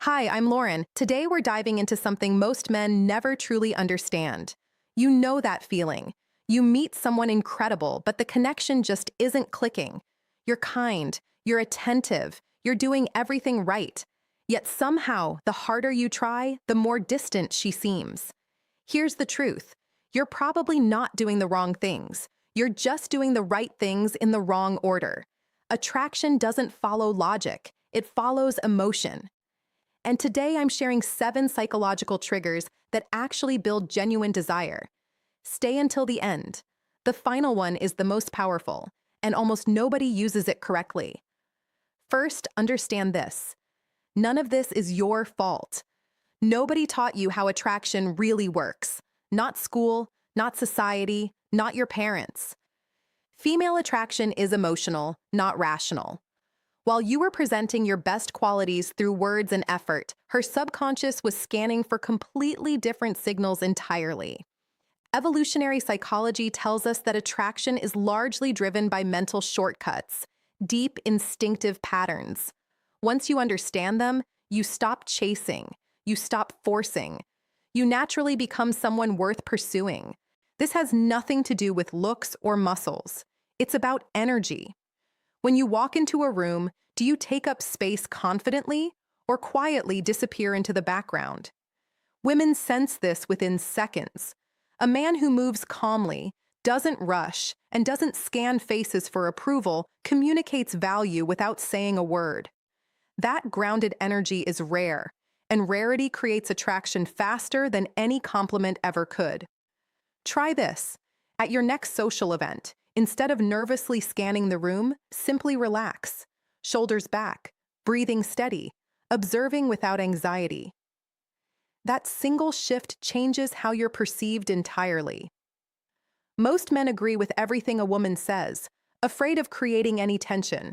Hi, I'm Lauren. Today we're diving into something most men never truly understand. You know that feeling. You meet someone incredible, but the connection just isn't clicking. You're kind, you're attentive, you're doing everything right. Yet somehow, the harder you try, the more distant she seems. Here's the truth. You're probably not doing the wrong things. You're just doing the right things in the wrong order. Attraction doesn't follow logic. It follows emotion. And today I'm sharing 7 psychological triggers that actually build genuine desire. Stay until the end. The final one is the most powerful, and almost nobody uses it correctly. First, understand this. None of this is your fault. Nobody taught you how attraction really works. Not school, not society, not your parents. Female attraction is emotional, not rational. While you were presenting your best qualities through words and effort, her subconscious was scanning for completely different signals entirely. Evolutionary psychology tells us that attraction is largely driven by mental shortcuts, deep instinctive patterns. Once you understand them, you stop chasing, you stop forcing. You naturally become someone worth pursuing. This has nothing to do with looks or muscles. It's about energy. When you walk into a room, do you take up space confidently or quietly disappear into the background? Women sense this within seconds. A man who moves calmly, doesn't rush, and doesn't scan faces for approval communicates value without saying a word. That grounded energy is rare, and rarity creates attraction faster than any compliment ever could. Try this. At your next social event, instead of nervously scanning the room, simply relax. Shoulders back, breathing steady, observing without anxiety. That single shift changes how you're perceived entirely. Most men agree with everything a woman says, afraid of creating any tension.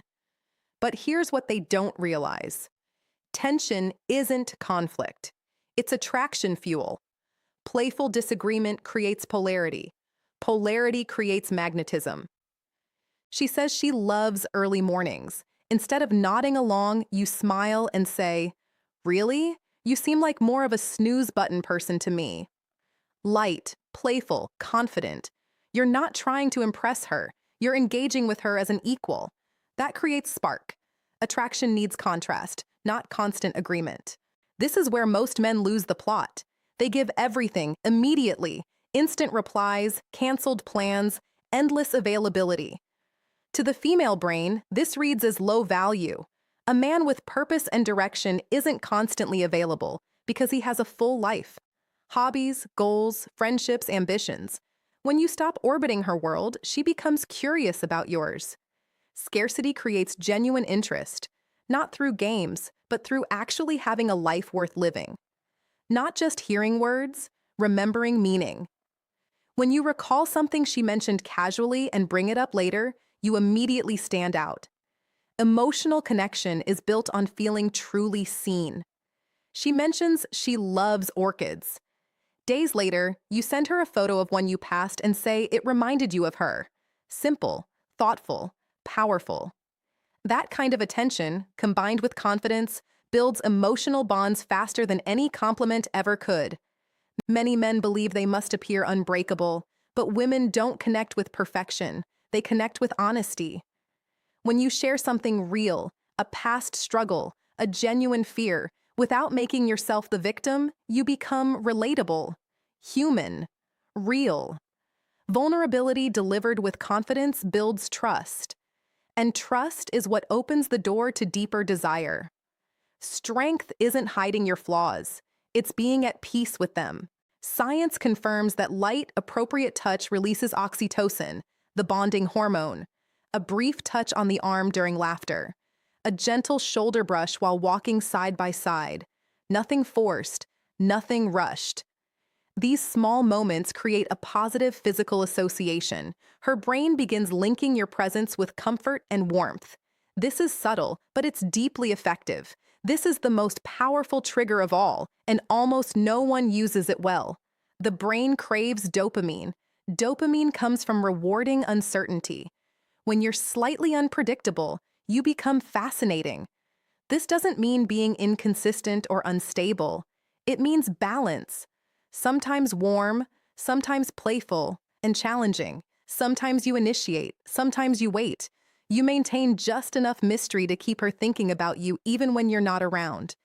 But here's what they don't realize. Tension isn't conflict. It's attraction fuel. Playful disagreement creates polarity. Polarity creates magnetism. She says she loves early mornings. Instead of nodding along, you smile and say, "Really? You seem like more of a snooze button person to me." Light, playful, confident. You're not trying to impress her. You're engaging with her as an equal. That creates spark. Attraction needs contrast, not constant agreement. This is where most men lose the plot. They give everything immediately. Instant replies, canceled plans, endless availability. To the female brain, this reads as low value. A man with purpose and direction isn't constantly available because he has a full life. Hobbies, goals, friendships, ambitions. When you stop orbiting her world, she becomes curious about yours. Scarcity creates genuine interest, not through games, but through actually having a life worth living. Not just hearing words, remembering meaning. When you recall something she mentioned casually and bring it up later, you immediately stand out. Emotional connection is built on feeling truly seen. She mentions she loves orchids. Days later, you send her a photo of one you passed and say it reminded you of her. Simple, thoughtful, powerful. That kind of attention, combined with confidence, builds emotional bonds faster than any compliment ever could. Many men believe they must appear unbreakable, but women don't connect with perfection. They connect with honesty. When you share something real, a past struggle, a genuine fear, without making yourself the victim, you become relatable, human, real. Vulnerability delivered with confidence builds trust. And trust is what opens the door to deeper desire. Strength isn't hiding your flaws. It's being at peace with them. Science confirms that light, appropriate touch releases oxytocin, the bonding hormone. A brief touch on the arm during laughter. A gentle shoulder brush while walking side by side. Nothing forced, nothing rushed. These small moments create a positive physical association. Her brain begins linking your presence with comfort and warmth. This is subtle, but it's deeply effective. This is the most powerful trigger of all, and almost no one uses it well. The brain craves dopamine. Dopamine comes from rewarding uncertainty. When you're slightly unpredictable, you become fascinating. This doesn't mean being inconsistent or unstable. It means balance. Sometimes warm, sometimes playful and challenging. Sometimes you initiate, sometimes you wait. You maintain just enough mystery to keep her thinking about you even when you're not around.